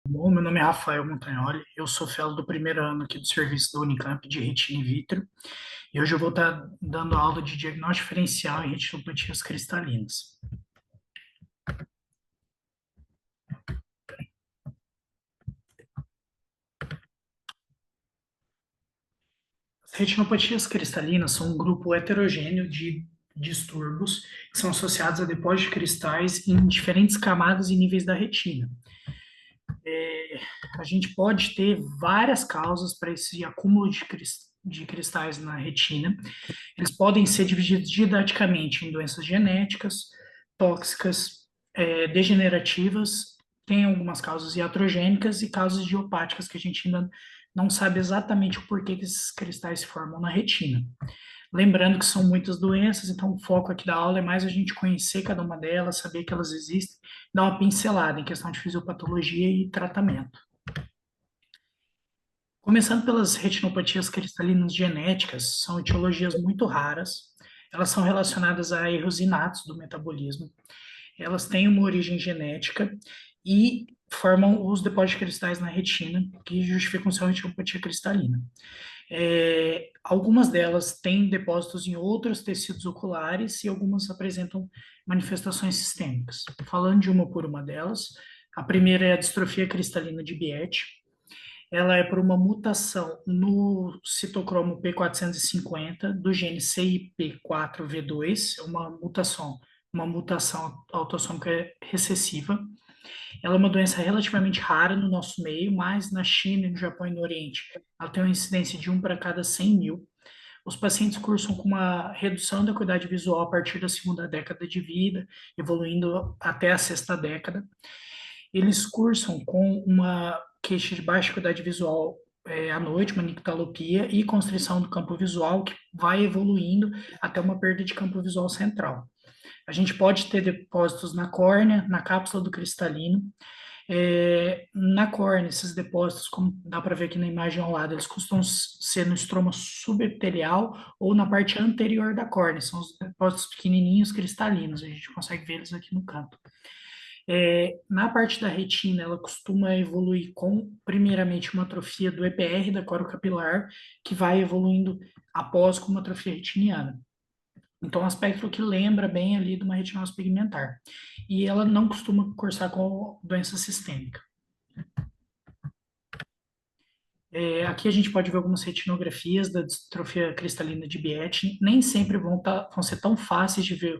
Bom, meu nome é Rafael Montagnoli, eu sou fellow do primeiro ano aqui do serviço da Unicamp de retina in vitro e hoje eu vou estar dando aula de diagnóstico diferencial em retinopatias cristalinas. As retinopatias cristalinas são um grupo heterogêneo de distúrbios que são associados a depósitos de cristais em diferentes camadas e níveis da retina. A gente pode ter várias causas para esse acúmulo de cristais na retina. Eles podem ser divididos didaticamente em doenças genéticas, tóxicas, degenerativas, tem algumas causas iatrogênicas e causas idiopáticas que a gente ainda não sabe exatamente o porquê que esses cristais se formam na retina. Lembrando que são muitas doenças, então o foco aqui da aula é mais a gente conhecer cada uma delas, saber que elas existem, dar uma pincelada em questão de fisiopatologia e tratamento. Começando pelas retinopatias cristalinas genéticas, são etiologias muito raras. Elas são relacionadas a erros inatos do metabolismo. Elas têm uma origem genética e formam os depósitos de cristais na retina, que justificam sua retinopatia cristalina. Algumas delas têm depósitos em outros tecidos oculares e algumas apresentam manifestações sistêmicas. Falando de uma por uma delas, a primeira é a distrofia cristalina de Biet. Ela é por uma mutação no citocromo P450 do gene CIP4V2, é uma mutação autossômica recessiva. Ela é uma doença relativamente rara no nosso meio, mas na China, no Japão e no Oriente, ela tem uma incidência de 1 para cada 100 mil. Os pacientes cursam com uma redução da acuidade visual a partir da segunda década de vida, evoluindo até a sexta década. Eles cursam com uma queixa de baixa acuidade visual à noite, uma nictalopia e constrição do campo visual, que vai evoluindo até uma perda de campo visual central. A gente pode ter depósitos na córnea, na cápsula do cristalino. Na córnea, esses depósitos, como dá para ver aqui na imagem ao lado, eles costumam ser no estroma subepitelial ou na parte anterior da córnea. São os depósitos pequenininhos cristalinos, a gente consegue ver eles aqui no canto. Na parte da retina, ela costuma evoluir com, primeiramente, uma atrofia do EPR, da coro capilar, que vai evoluindo após com uma atrofia retiniana. Então, é um aspecto que lembra bem ali de uma retinose pigmentar. E ela não costuma cursar com doença sistêmica. Aqui a gente pode ver algumas retinografias da distrofia cristalina de Biet. Nem sempre vão ser tão fáceis de ver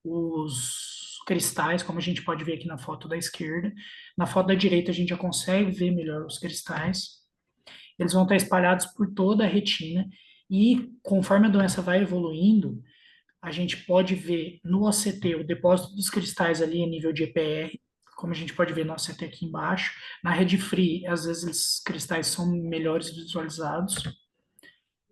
os cristais, como a gente pode ver aqui na foto da esquerda. Na foto da direita a gente já consegue ver melhor os cristais. Eles vão estar espalhados por toda a retina e conforme a doença vai evoluindo, a gente pode ver no OCT o depósito dos cristais ali a nível de EPR, como a gente pode ver no OCT aqui embaixo. Na rede free, às vezes os cristais são melhores visualizados.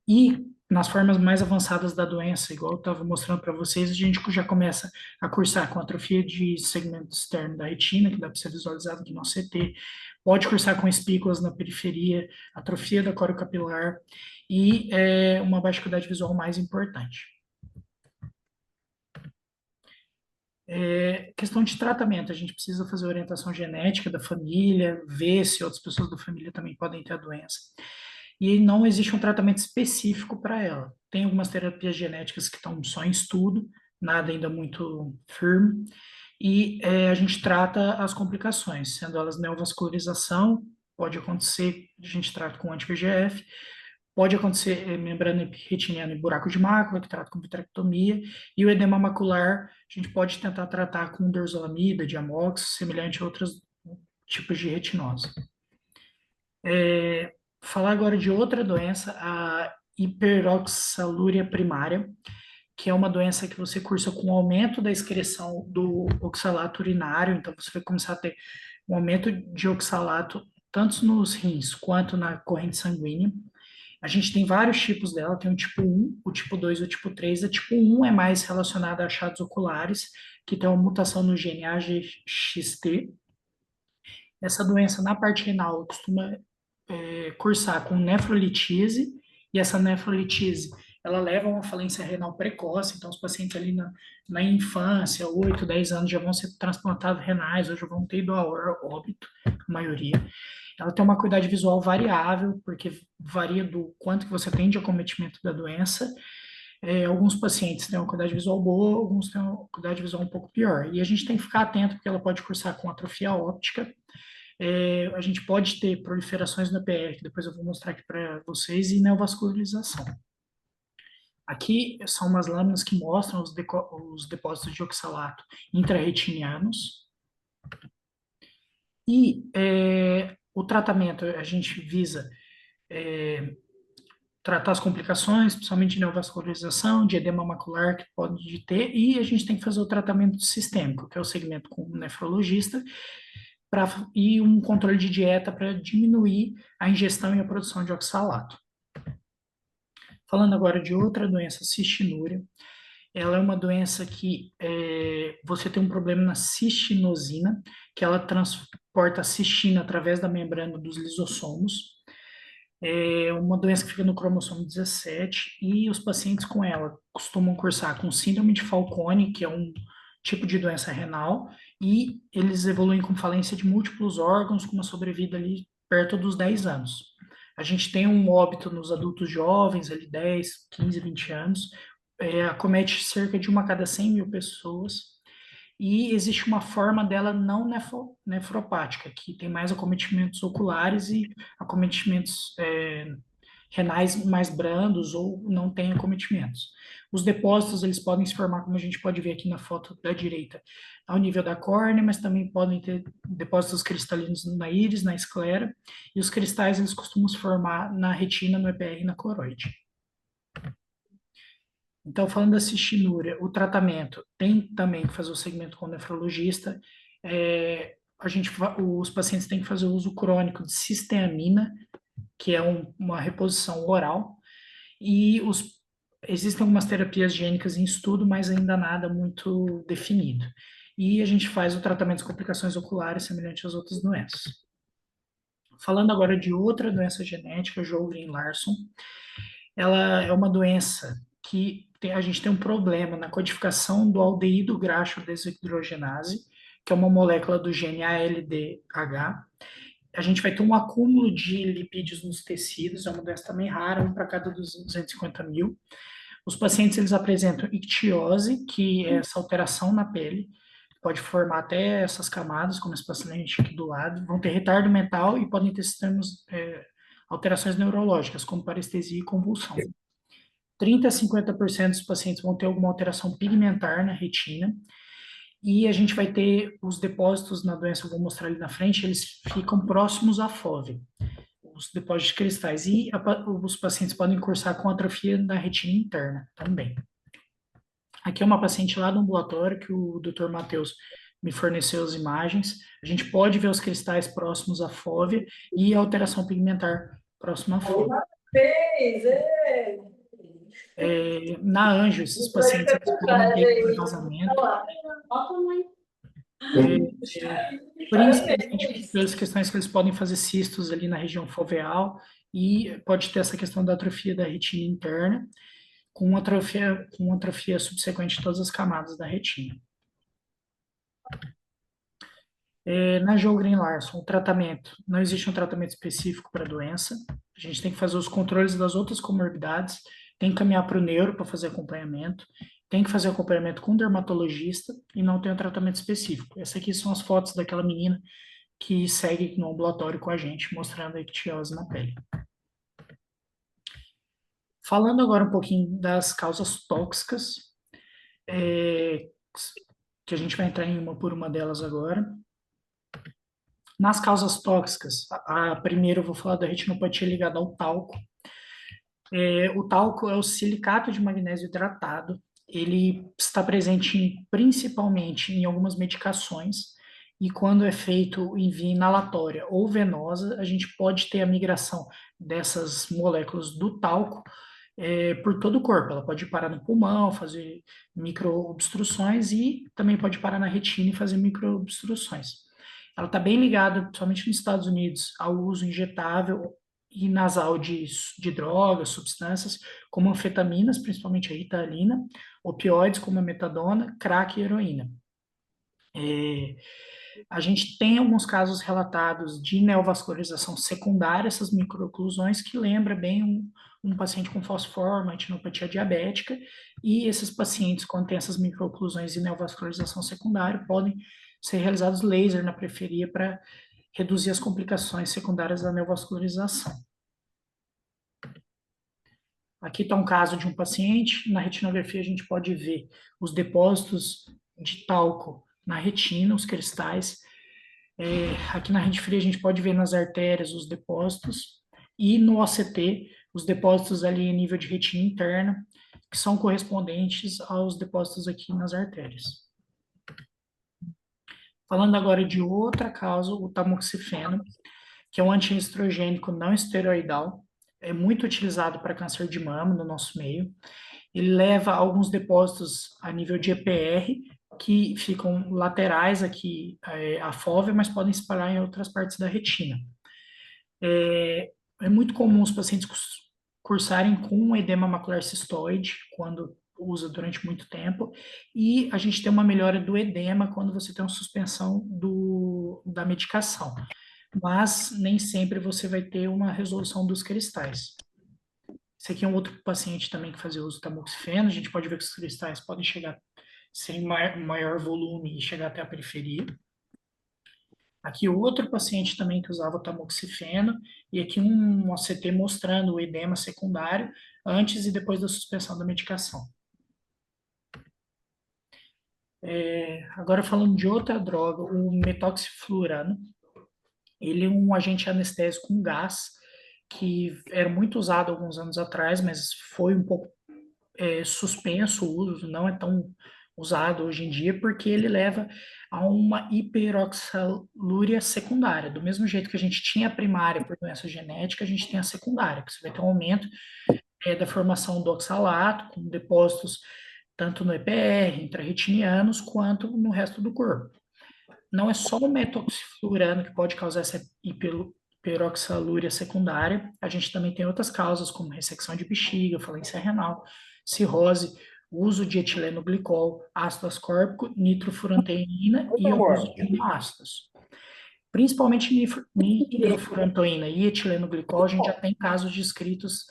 E nas formas mais avançadas da doença, igual eu estava mostrando para vocês, a gente já começa a cursar com atrofia de segmento externo da retina, que dá para ser visualizado aqui no CT, pode cursar com espículas na periferia, atrofia da coro capilar e uma baixa acuidade visual mais importante. Questão de tratamento, a gente precisa fazer orientação genética da família, ver se outras pessoas da família também podem ter a doença. E não existe um tratamento específico para ela. Tem algumas terapias genéticas que estão só em estudo, nada ainda muito firme, e a gente trata as complicações, sendo elas neovascularização, pode acontecer, a gente trata com anti-VEGF, pode acontecer membrana retiniana e buraco de mácula, que trata com vitrectomia, e o edema macular, a gente pode tentar tratar com dorzolamida, diamox, semelhante a outros tipos de retinose. Falar agora de outra doença, a hiperoxalúria primária, que é uma doença que você cursa com aumento da excreção do oxalato urinário, então você vai começar a ter um aumento de oxalato tanto nos rins quanto na corrente sanguínea. A gente tem vários tipos dela, tem o tipo 1, o tipo 2 e o tipo 3. A tipo 1 é mais relacionada a achados oculares, que tem uma mutação no gene AGXT. Essa doença na parte renal costuma cursar com nefrolitise, e essa nefrolitise ela leva a uma falência renal precoce, então os pacientes ali na infância, 8, 10 anos, já vão ser transplantados renais, ou já vão ter ido a óbito, a maioria. Ela tem uma acuidade visual variável, porque varia do quanto que você tem de acometimento da doença. Alguns pacientes têm uma acuidade visual boa, alguns têm uma acuidade visual um pouco pior. E a gente tem que ficar atento, porque ela pode cursar com atrofia óptica. A gente pode ter proliferações no PR, que depois eu vou mostrar aqui para vocês, e neovascularização. Aqui são umas lâminas que mostram os depósitos de oxalato intrarretinianos. E o tratamento, a gente visa tratar as complicações, principalmente de neovascularização, de edema macular que pode ter, e a gente tem que fazer o tratamento sistêmico, que é o segmento com o nefrologista, e um controle de dieta para diminuir a ingestão e a produção de oxalato. Falando agora de outra doença, cistinúria, ela é uma doença que você tem um problema na cistinosina, que ela transporta a cistina através da membrana dos lisossomos. É uma doença que fica no cromossomo 17 e os pacientes com ela costumam cursar com síndrome de Fanconi, que é um tipo de doença renal, e eles evoluem com falência de múltiplos órgãos, com uma sobrevida ali perto dos 10 anos. A gente tem um óbito nos adultos jovens, ali 10, 15, 20 anos, acomete cerca de uma a cada 100 mil pessoas, e existe uma forma dela não nefropática, que tem mais acometimentos oculares e acometimentos renais mais brandos ou não tem acometimentos. Os depósitos, eles podem se formar, como a gente pode ver aqui na foto da direita, ao nível da córnea, mas também podem ter depósitos cristalinos na íris, na esclera, e os cristais, eles costumam se formar na retina, no EPR e na coroide. Então, falando da cistinúria, o tratamento tem também que fazer o segmento com o nefrologista. Os pacientes têm que fazer o uso crônico de cisteamina, que é uma reposição oral, e existem algumas terapias gênicas em estudo, mas ainda nada muito definido. E a gente faz o tratamento das complicações oculares semelhante às outras doenças. Falando agora de outra doença genética, Sjogren-Larsson, ela é uma doença que a gente tem um problema na codificação do aldeído graxo desidrogenase, que é uma molécula do gene ALDH. A gente vai ter um acúmulo de lipídios nos tecidos, é uma doença também rara, um para cada 250 mil. Os pacientes, eles apresentam ictiose, que é essa alteração na pele, pode formar até essas camadas, como esse paciente aqui do lado, vão ter retardo mental e podem ter sistemas, alterações neurológicas, como parestesia e convulsão. 30 a 50% dos pacientes vão ter alguma alteração pigmentar na retina, e a gente vai ter os depósitos na doença, eu vou mostrar ali na frente, eles ficam próximos à fóvea, os depósitos de cristais, e os pacientes podem cursar com atrofia da retina interna também. Aqui é uma paciente lá do ambulatório que o Dr. Matheus me forneceu as imagens. A gente pode ver os cristais próximos à fóvea e a alteração pigmentar próxima à fóvea. Na Anjo, esses pacientes eles podem ter vazamento, principalmente pelas questões que eles podem fazer cistos ali na região foveal e pode ter essa questão da atrofia da retina interna, com atrofia subsequente de todas as camadas da retina. Na Sjogren-Larsson, o tratamento, não existe um tratamento específico para a doença, a gente tem que fazer os controles das outras comorbidades, tem que caminhar para o neuro para fazer acompanhamento, tem que fazer acompanhamento com o dermatologista e não tem um tratamento específico. Essas aqui são as fotos daquela menina que segue no ambulatório com a gente, mostrando a ictiose na pele. Falando agora um pouquinho das causas tóxicas, que a gente vai entrar em uma por uma delas agora. Nas causas tóxicas, primeiro eu vou falar da retinopatia ligada ao talco. O talco é o silicato de magnésio hidratado. Ele está presente principalmente em algumas medicações, e quando é feito em via inalatória ou venosa, a gente pode ter a migração dessas moléculas do talco por todo o corpo. Ela pode parar no pulmão, fazer microobstruções, e também pode parar na retina e fazer microobstruções. Ela está bem ligada, principalmente nos Estados Unidos, ao uso injetável e nasal de drogas, substâncias, como anfetaminas, principalmente a Ritalina, opioides como a metadona, crack e heroína. A gente tem alguns casos relatados de neovascularização secundária, essas microoclusões, que lembra bem um paciente com fosforma, etinopatia diabética, e esses pacientes, quando tem essas microoclusões e neovascularização secundária, podem ser realizados laser na periferia para reduzir as complicações secundárias da neovascularização. Aqui está um caso de um paciente, na retinografia a gente pode ver os depósitos de talco na retina, os cristais. Aqui na rede fria a gente pode ver nas artérias os depósitos e no OCT os depósitos ali em nível de retina interna, que são correspondentes aos depósitos aqui nas artérias. Falando agora de outra causa, o tamoxifeno, que é um antiestrogênico não esteroidal, é muito utilizado para câncer de mama no nosso meio. Ele leva alguns depósitos a nível de EPR, que ficam laterais aqui à fóvea, mas podem espalhar em outras partes da retina. É muito comum os pacientes cursarem com edema macular cistoide, quando usa durante muito tempo, e a gente tem uma melhora do edema quando você tem uma suspensão da medicação. Mas nem sempre você vai ter uma resolução dos cristais. Esse aqui é um outro paciente também que fazia uso do tamoxifeno. A gente pode ver que os cristais podem chegar sem maior volume e chegar até a periferia. Aqui outro paciente também que usava o tamoxifeno, e aqui um OCT mostrando o edema secundário antes e depois da suspensão da medicação. Agora falando de outra droga, o metoxiflurano, ele é um agente anestésico com gás, que era muito usado alguns anos atrás, mas foi um pouco suspenso o uso, não é tão usado hoje em dia, porque ele leva a uma hiperoxalúria secundária. Do mesmo jeito que a gente tinha a primária por doença genética, a gente tem a secundária, que você vai ter um aumento da formação do oxalato, com depósitos tanto no EPR, intrarretinianos, quanto no resto do corpo. Não é só o metoxiflurano que pode causar essa hiperoxalúria secundária, a gente também tem outras causas, como ressecção de bexiga, falência renal, cirrose, uso de etileno glicol, ácido ascórbico, nitrofurantoína e o uso de aminoácidos. Principalmente nitrofurantoína e etileno glicol, a gente já tem casos descritos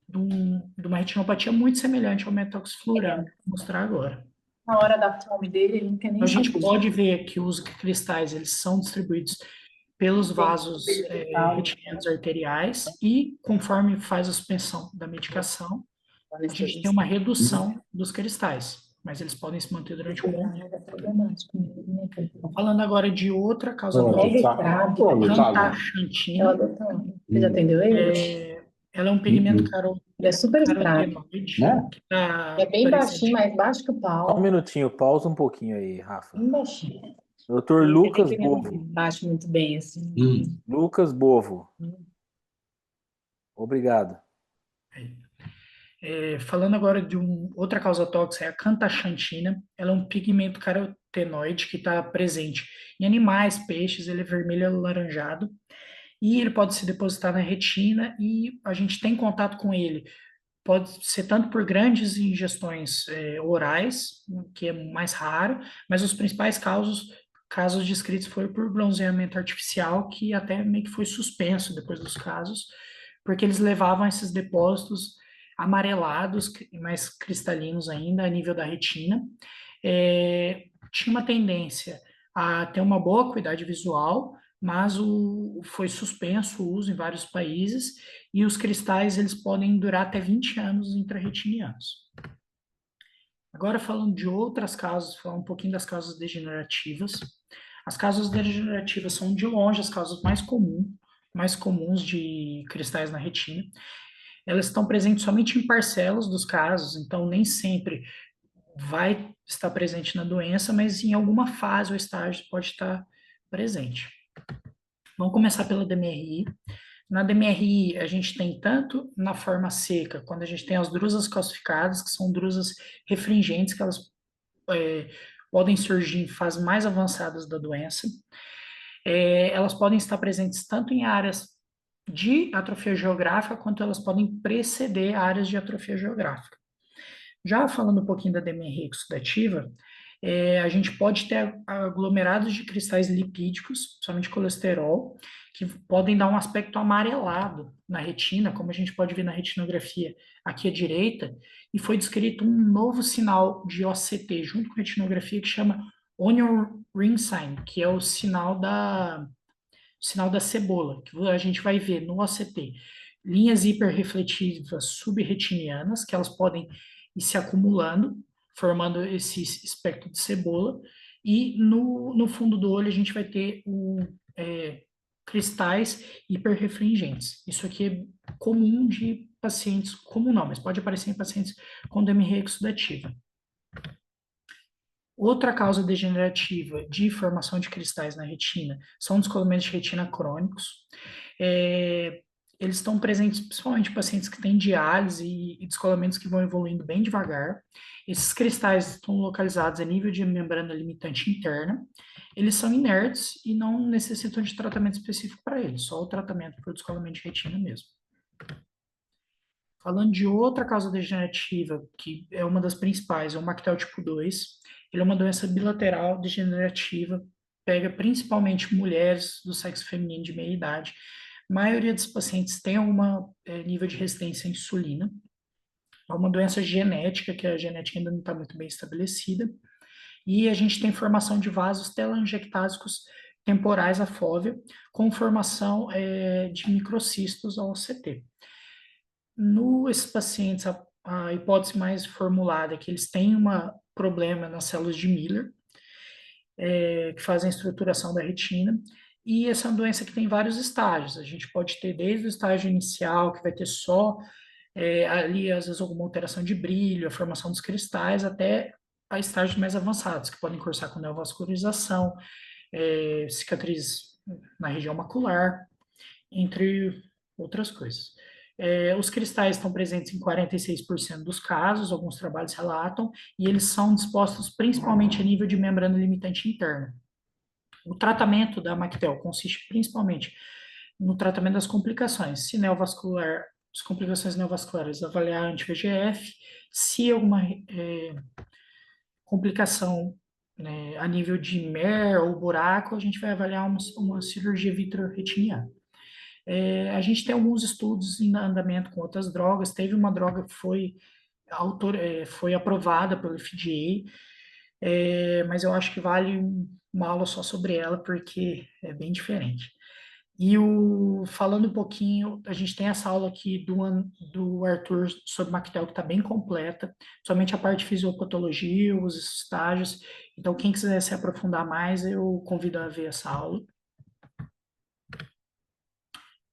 de uma retinopatia muito semelhante ao metoxiflurano, que vou mostrar agora. Na hora da fome dele, ele não tem nem A gente sentido. pode ver que os cristais eles são distribuídos pelos vasos retinianos arteriais e conforme faz a suspensão da medicação, a gente tem uma redução dos cristais, mas eles podem se manter durante um bom tempo. Falando agora de outra causa cantachantina. Você já atendeu ele? Ela é um pigmento Ele é super escravo. carotenoide, que É bem baixinho, mais baixo que o pau. Só um minutinho, pausa um pouquinho aí, Rafa. Bem baixinho. Doutor Lucas Bovo. Baixa muito bem, assim. Lucas Bovo. Obrigado. Falando agora de outra causa tóxica, é a cantachantina. Ela é um pigmento carotenoide que está presente em animais, peixes, ele é vermelho alaranjado. E ele pode se depositar na retina e a gente tem contato com ele. Pode ser tanto por grandes ingestões orais, que é mais raro, mas os principais casos descritos foram por bronzeamento artificial, que até meio que foi suspenso depois dos casos, porque eles levavam esses depósitos amarelados, mais cristalinos ainda, a nível da retina. Tinha uma tendência a ter uma boa acuidade visual, mas foi suspenso o uso em vários países, e os cristais eles podem durar até 20 anos intrarretinianos. Agora falando de outras causas, falar um pouquinho das causas degenerativas. As causas degenerativas são de longe as causas mais comuns de cristais na retina. Elas estão presentes somente em parcelas dos casos, então nem sempre vai estar presente na doença, mas em alguma fase ou estágio pode estar presente. Vamos começar pela DMRI. Na DMRI, a gente tem tanto na forma seca, quando a gente tem as drusas calcificadas, que são drusas refringentes, que elas podem surgir em fases mais avançadas da doença. Elas podem estar presentes tanto em áreas de atrofia geográfica, quanto elas podem preceder áreas de atrofia geográfica. Já falando um pouquinho da demerria exudativa, a gente pode ter aglomerados de cristais lipídicos, principalmente colesterol, que podem dar um aspecto amarelado na retina, como a gente pode ver na retinografia aqui à direita, e foi descrito um novo sinal de OCT junto com a retinografia que chama Onion Ring Sign, que é o sinal da cebola, que a gente vai ver no OCT. Linhas hiperrefletivas subretinianas, que elas podem ir se acumulando, formando esse espectro de cebola, e no fundo do olho a gente vai ter cristais hiperrefringentes. Isso aqui é comum de pacientes, comum não, mas pode aparecer em pacientes com demerria exudativa. Outra causa degenerativa de formação de cristais na retina são descolamentos de retina crônicos. Eles estão presentes principalmente em pacientes que têm diálise e descolamentos que vão evoluindo bem devagar. Esses cristais estão localizados a nível de membrana limitante interna. Eles são inertes e não necessitam de tratamento específico para eles, só o tratamento por descolamento de retina mesmo. Falando de outra causa degenerativa, que é uma das principais, é o Mactel tipo 2. Ele é uma doença bilateral degenerativa, pega principalmente mulheres do sexo feminino de meia idade. A maioria dos pacientes tem algum nível de resistência à insulina. É uma doença genética, que a genética ainda não está muito bem estabelecida. E a gente tem formação de vasos telangiectásicos temporais à fóvea, com formação de microcistos ao OCT. Esses pacientes, a hipótese mais formulada é que eles têm um problema nas células de Miller, que fazem a estruturação da retina, e essa é uma doença que tem vários estágios. A gente pode ter desde o estágio inicial, que vai ter só ali, às vezes, alguma alteração de brilho, a formação dos cristais, até a estágios mais avançados, que podem cursar com neovascularização, cicatriz na região macular, entre outras coisas. Os cristais estão presentes em 46% dos casos, alguns trabalhos relatam, e eles são dispostos principalmente a nível de membrana limitante interna. O tratamento da Mactel consiste principalmente no tratamento das complicações, se neovascular, as complicações neovasculares, avaliar anti-VEGF, se alguma complicação a nível de MER ou buraco, a gente vai avaliar uma cirurgia vitreoretiniana. A gente tem alguns estudos em andamento com outras drogas. Teve uma droga que foi aprovada pelo FDA, mas eu acho que vale uma aula só sobre ela, porque é bem diferente. E falando um pouquinho, a gente tem essa aula aqui do Arthur sobre Mactel, que está bem completa, somente a parte de fisiopatologia, os estágios. Então, quem quiser se aprofundar mais, eu convido a ver essa aula.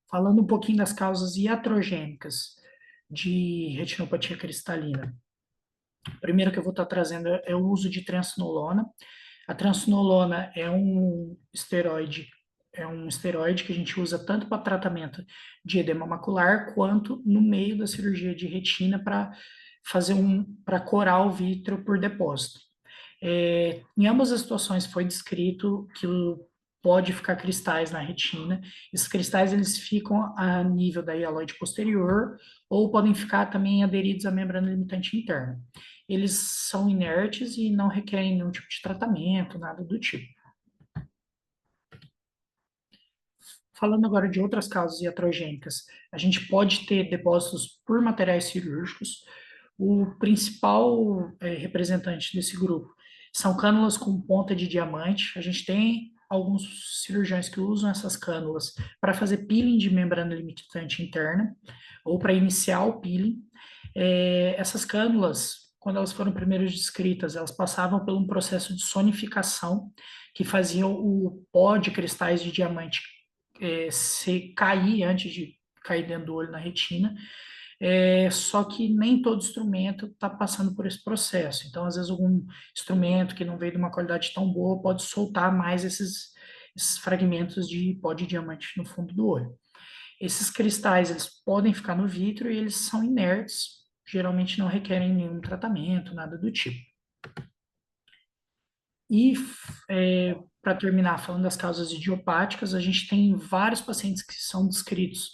Falando um pouquinho das causas iatrogênicas de retinopatia cristalina. O primeiro que eu vou estar trazendo é o uso de triamcinolona. A triamcinolona é um esteroide que a gente usa tanto para tratamento de edema macular quanto no meio da cirurgia de retina para corar o vítreo por depósito. Em ambas as situações foi descrito que pode ficar cristais na retina. Esses cristais eles ficam a nível da hialoide posterior ou podem ficar também aderidos à membrana limitante interna. Eles são inertes e não requerem nenhum tipo de tratamento, nada do tipo. Falando agora de outras causas iatrogênicas, a gente pode ter depósitos por materiais cirúrgicos. O principal representante desse grupo são cânulas com ponta de diamante. A gente tem alguns cirurgiões que usam essas cânulas para fazer peeling de membrana limitante interna ou para iniciar o peeling. Essas cânulas, quando elas foram primeiro descritas, elas passavam por um processo de sonificação que faziam o pó de cristais de diamante se cair antes de cair dentro do olho na retina. Só que nem todo instrumento está passando por esse processo. Então, às vezes, algum instrumento que não veio de uma qualidade tão boa pode soltar mais esses fragmentos de pó de diamante no fundo do olho. Esses cristais, eles podem ficar no vítreo e eles são inertes, geralmente não requerem nenhum tratamento, nada do tipo. E, para terminar, falando das causas idiopáticas, a gente tem vários pacientes que são descritos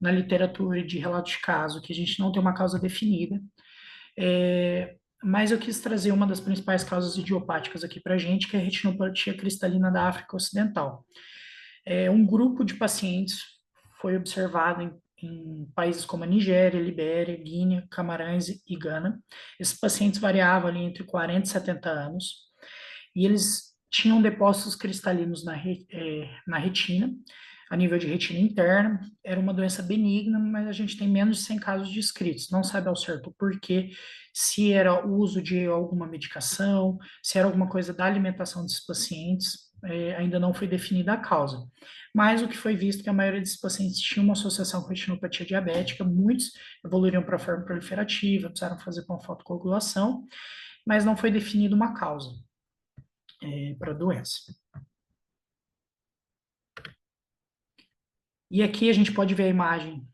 na literatura de relato de caso, que a gente não tem uma causa definida, mas eu quis trazer uma das principais causas idiopáticas aqui para a gente, que é a retinopatia cristalina da África Ocidental. Um grupo de pacientes foi observado em países como a Nigéria, Libéria, Guiné, Camarões e Gana. Esses pacientes variavam ali entre 40 e 70 anos, e eles tinham depósitos cristalinos na retina, a nível de retina interna. Era uma doença benigna, mas a gente tem menos de 100 casos descritos. Não sabe ao certo o porquê, se era o uso de alguma medicação, se era alguma coisa da alimentação desses pacientes, ainda não foi definida a causa. Mas o que foi visto é que a maioria desses pacientes tinha uma associação com retinopatia diabética, muitos evoluíram para a forma proliferativa, precisaram fazer panfotocoagulação, mas não foi definida uma causa para a doença. E aqui a gente pode ver a imagem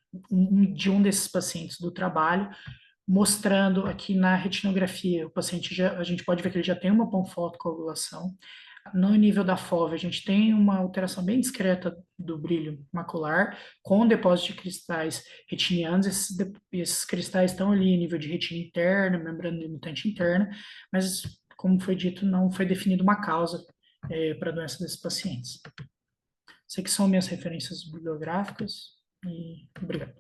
de um desses pacientes do trabalho, mostrando aqui na retinografia, o paciente a gente pode ver que ele já tem uma panfotocoagulação. No nível da FOV, a gente tem uma alteração bem discreta do brilho macular, com depósito de cristais retinianos. Esses cristais estão ali em nível de retina interna, membrana limitante interna, mas, como foi dito, não foi definida uma causa para a doença desses pacientes. Essas aqui são minhas referências bibliográficas e obrigado.